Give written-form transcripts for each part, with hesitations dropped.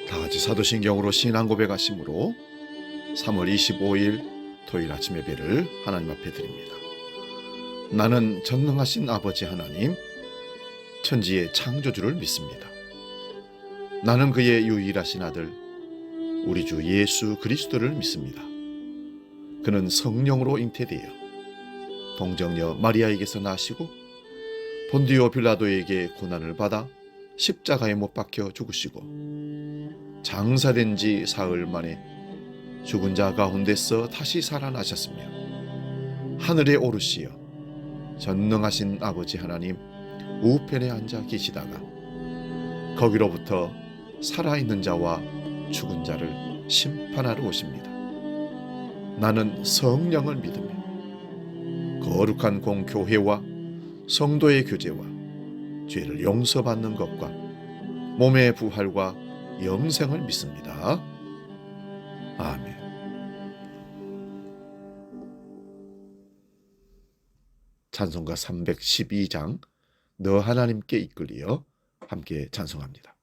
다같이 사도신경으로 신앙 고백하심으로 3월 25일 토요일 아침 예배를 하나님 앞에 드립니다. 나는 전능하신 아버지 하나님, 천지의 창조주를 믿습니다. 나는 그의 유일하신 아들, 우리 주 예수 그리스도를 믿습니다. 그는 성령으로 잉태되어 동정녀 마리아에게서 나시고 본디오 빌라도에게 고난을 받아 십자가에 못 박혀 죽으시고 장사된 지 사흘 만에 죽은 자 가운데서 다시 살아나셨으며 하늘에 오르시어 전능하신 아버지 하나님 우편에 앉아 계시다가 거기로부터 살아있는 자와 죽은 자를 심판하러 오십니다. 나는 성령을 믿으며 거룩한 공교회와 성도의 교제와 죄를 용서받는 것과 몸의 부활과 영생을 믿습니다. 아멘. 찬송가 312장 너 하나님께 이끌리어 함께 찬송합니다.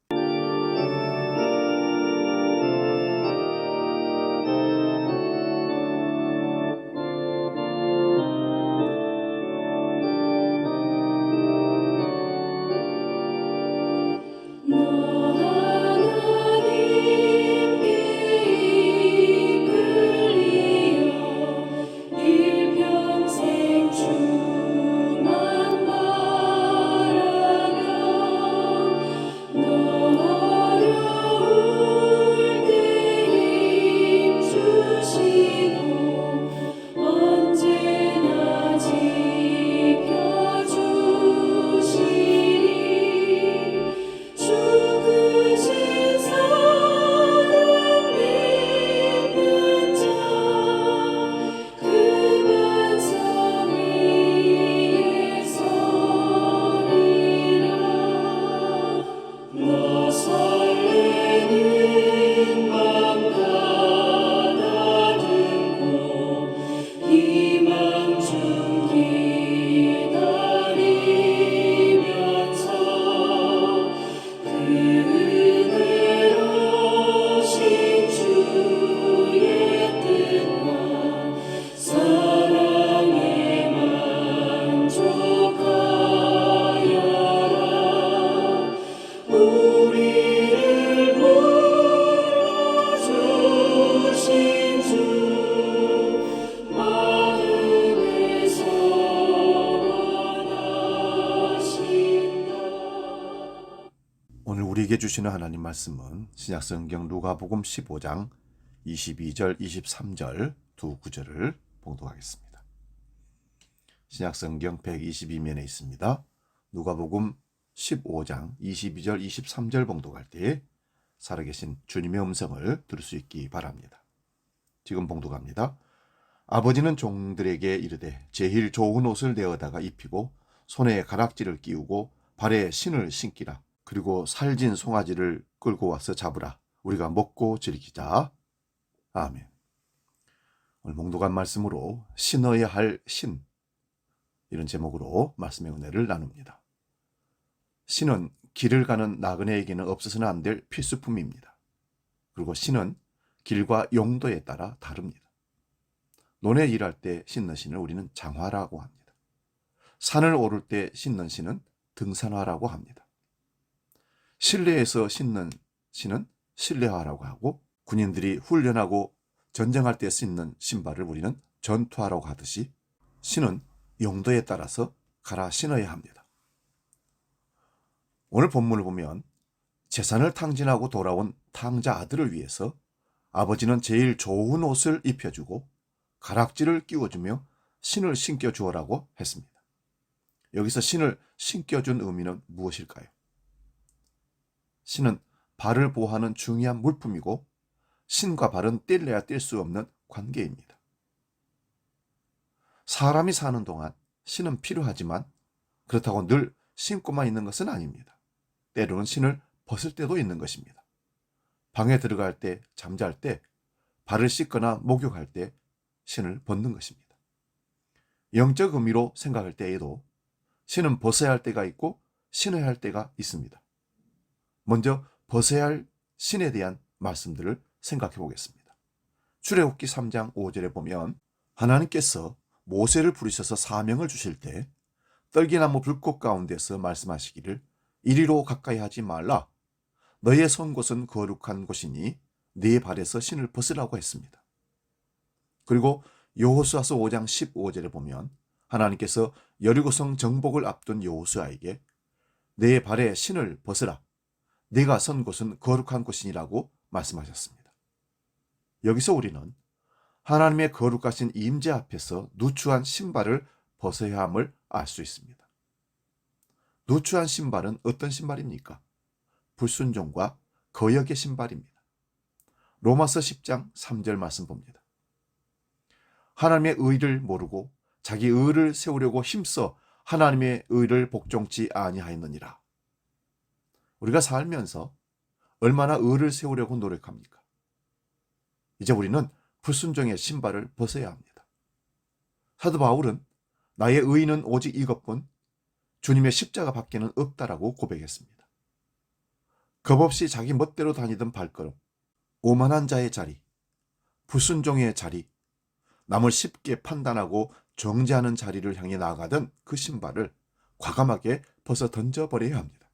오늘 우리에게 주시는 하나님 말씀은 신약성경 누가복음 15장 22절 23절 두 구절을 봉독하겠습니다. 신약성경 122면에 있습니다. 누가복음 15장 22절 23절 봉독할 때 살아계신 주님의 음성을 들을 수 있기 바랍니다. 지금 봉독합니다. 아버지는 종들에게 이르되 제일 좋은 옷을 내어다가 입히고 손에 가락지를 끼우고 발에 신을 신기라. 그리고 살진 송아지를 끌고 와서 잡으라. 우리가 먹고 즐기자. 아멘. 오늘 봉독한 말씀으로 신어야 할 신, 이런 제목으로 말씀의 은혜를 나눕니다. 신은 길을 가는 나그네에게는 없어서는 안 될 필수품입니다. 그리고 신은 길과 용도에 따라 다릅니다. 논에 일할 때 신는 신을 우리는 장화라고 합니다. 산을 오를 때 신는 신은 등산화라고 합니다. 실내에서 신는 신은 실내화라고 하고, 군인들이 훈련하고 전쟁할 때 신는 신발을 우리는 전투화라고 하듯이 신은 용도에 따라서 갈아 신어야 합니다. 오늘 본문을 보면 재산을 탕진하고 돌아온 탕자 아들을 위해서 아버지는 제일 좋은 옷을 입혀주고 가락지를 끼워주며 신을 신겨주어라고 했습니다. 여기서 신을 신겨준 의미는 무엇일까요? 신은 발을 보호하는 중요한 물품이고 신과 발은 뗄래야 뗄 수 없는 관계입니다. 사람이 사는 동안 신은 필요하지만 그렇다고 늘 신고만 있는 것은 아닙니다. 때로는 신을 벗을 때도 있는 것입니다. 방에 들어갈 때, 잠잘 때, 발을 씻거나 목욕할 때 신을 벗는 것입니다. 영적 의미로 생각할 때에도 신은 벗어야 할 때가 있고 신어야 할 때가 있습니다. 먼저 벗어야 할 신에 대한 말씀들을 생각해 보겠습니다. 출애굽기 3장 5절에 보면 하나님께서 모세를 부르셔서 사명을 주실 때 떨기나무 불꽃 가운데서 말씀하시기를 이리로 가까이 하지 말라. 너의 선 곳은 거룩한 곳이니 네 발에서 신을 벗으라고 했습니다. 그리고 여호수아서 5장 15절에 보면 하나님께서 여리고성 정복을 앞둔 여호수아에게 내 발에 신을 벗으라. 네가 선 곳은 거룩한 곳이니라고 말씀하셨습니다. 여기서 우리는 하나님의 거룩하신 임재 앞에서 누추한 신발을 벗어야 함을 알 수 있습니다. 누추한 신발은 어떤 신발입니까? 불순종과 거역의 신발입니다. 로마서 10장 3절 말씀 봅니다. 하나님의 의를 모르고 자기 의를 세우려고 힘써 하나님의 의를 복종치 아니하였느니라. 우리가 살면서 얼마나 의를 세우려고 노력합니까? 이제 우리는 불순종의 신발을 벗어야 합니다. 사도 바울은 나의 의는 오직 이것뿐 주님의 십자가 밖에는 없다라고 고백했습니다. 겁없이 자기 멋대로 다니던 발걸음, 오만한 자의 자리, 불순종의 자리, 남을 쉽게 판단하고 정죄하는 자리를 향해 나아가던 그 신발을 과감하게 벗어 던져버려야 합니다.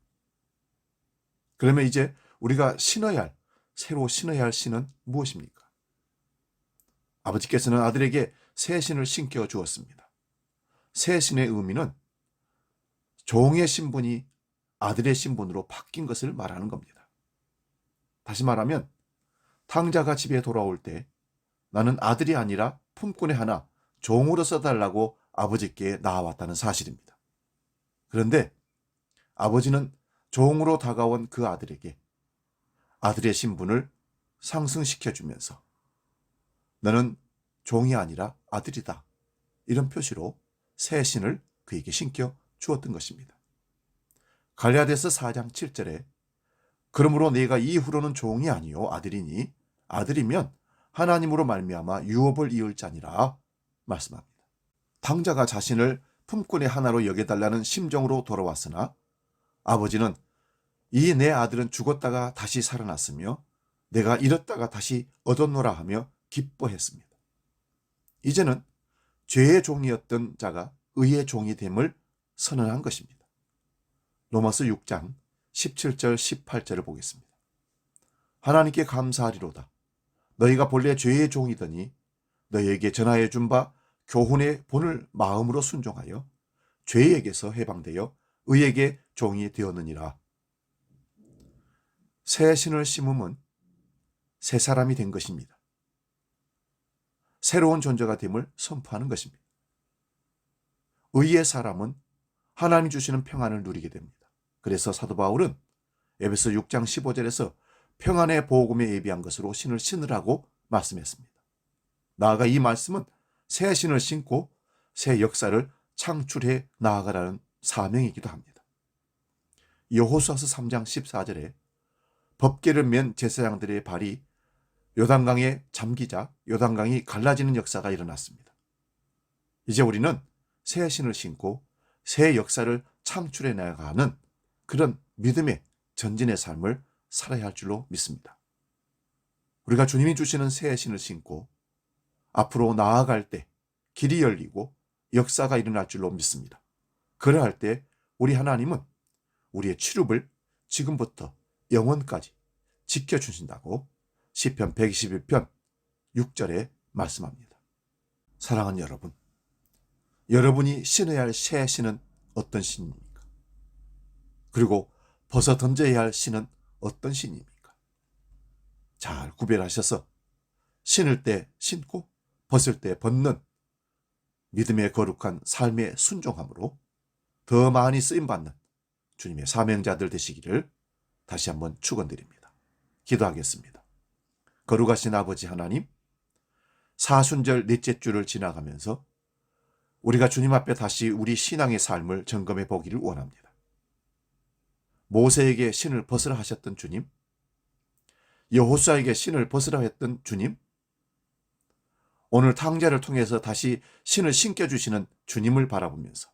그러면 이제 우리가 새로 신어야 할 신은 무엇입니까? 아버지께서는 아들에게 새 신을 신겨 주었습니다. 새 신의 의미는 종의 신분이 아들의 신분으로 바뀐 것을 말하는 겁니다. 다시 말하면 탕자가 집에 돌아올 때 나는 아들이 아니라 품꾼의 하나 종으로 써달라고 아버지께 나아왔다는 사실입니다. 그런데 아버지는 종으로 다가온 그 아들에게 아들의 신분을 상승시켜주면서 너는 종이 아니라 아들이다. 이런 표시로 새 신을 그에게 신겨 주었던 것입니다. 갈라디아서 4장 7절에 그러므로 내가 이후로는 종이 아니요 아들이니 아들이면 하나님으로 말미암아 유업을 이을 자니라 말씀합니다. 탕자가 자신을 품꾼의 하나로 여겨달라는 심정으로 돌아왔으나 아버지는 이 내 아들은 죽었다가 다시 살아났으며 내가 잃었다가 다시 얻었노라 하며 기뻐했습니다. 이제는 죄의 종이었던 자가 의의 종이 됨을 선언한 것입니다. 로마서 6장 17절 18절을 보겠습니다. 하나님께 감사하리로다. 너희가 본래 죄의 종이더니 너희에게 전하여 준 바 교훈의 본을 마음으로 순종하여 죄에게서 해방되어 의에게 종이 되었느니라. 새 신을 심음은 새 사람이 된 것입니다. 새로운 존재가 됨을 선포하는 것입니다. 의의 사람은 하나님 주시는 평안을 누리게 됩니다. 그래서 사도 바울은 에베소 6장 15절에서 평안의 복음에 예비한 것으로 신을 신으라고 말씀했습니다. 나아가 이 말씀은 새 신을 신고 새 역사를 창출해 나아가라는 사명이기도 합니다. 여호수아서 3장 14절에 법궤를 맨 제사장들의 발이 요단강에 잠기자 요단강이 갈라지는 역사가 일어났습니다. 이제 우리는 새 신을 신고 새 역사를 창출해 나가는 그런 믿음의 전진의 삶을 살아야 할 줄로 믿습니다. 우리가 주님이 주시는 새 신을 신고 앞으로 나아갈 때 길이 열리고 역사가 일어날 줄로 믿습니다. 그러할 때 우리 하나님은 우리의 출입을 지금부터 영원까지 지켜주신다고 시편 121편 6절에 말씀합니다. 사랑하는 여러분, 여러분이 신어야 할 새 신은 어떤 신입니까? 그리고 벗어 던져야 할 신은 어떤 신입니까? 잘 구별하셔서 신을 때 신고 벗을 때 벗는 믿음의 거룩한 삶의 순종함으로 더 많이 쓰임받는 주님의 사명자들 되시기를 다시 한번 축원드립니다. 기도하겠습니다. 거룩하신 아버지 하나님, 사순절 넷째 주를 지나가면서 우리가 주님 앞에 다시 우리 신앙의 삶을 점검해 보기를 원합니다. 모세에게 신을 벗으라 하셨던 주님, 여호수아에게 신을 벗으라 했던 주님, 오늘 탕자를 통해서 다시 신을 신겨주시는 주님을 바라보면서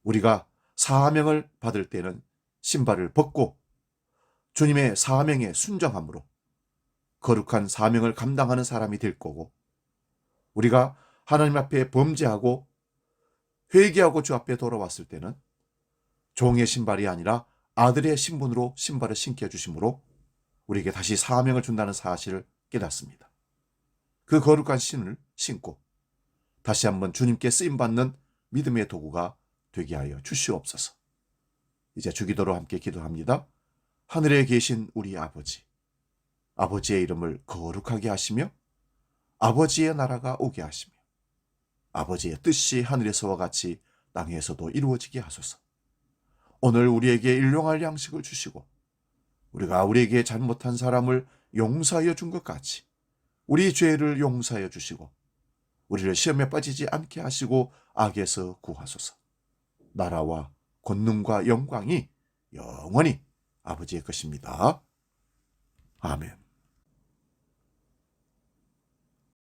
우리가 사명을 받을 때는 신발을 벗고 주님의 사명에 순종함으로 거룩한 사명을 감당하는 사람이 될 거고, 우리가 하나님 앞에 범죄하고 회개하고 주 앞에 돌아왔을 때는 종의 신발이 아니라 아들의 신분으로 신발을 신게 해주심으로 우리에게 다시 사명을 준다는 사실을 깨닫습니다. 그 거룩한 신을 신고 다시 한번 주님께 쓰임받는 믿음의 도구가 되게 하여 주시옵소서. 이제 주기도로 함께 기도합니다. 하늘에 계신 우리 아버지, 아버지의 이름을 거룩하게 하시며 아버지의 나라가 오게 하시며 아버지의 뜻이 하늘에서와 같이 땅에서도 이루어지게 하소서. 오늘 우리에게 일용할 양식을 주시고 우리가 우리에게 잘못한 사람을 용서하여 준 것 같이 우리 죄를 용서하여 주시고 우리를 시험에 빠지지 않게 하시고 악에서 구하소서. 나라와 권능과 영광이 영원히 아버지의 것입니다. 아멘.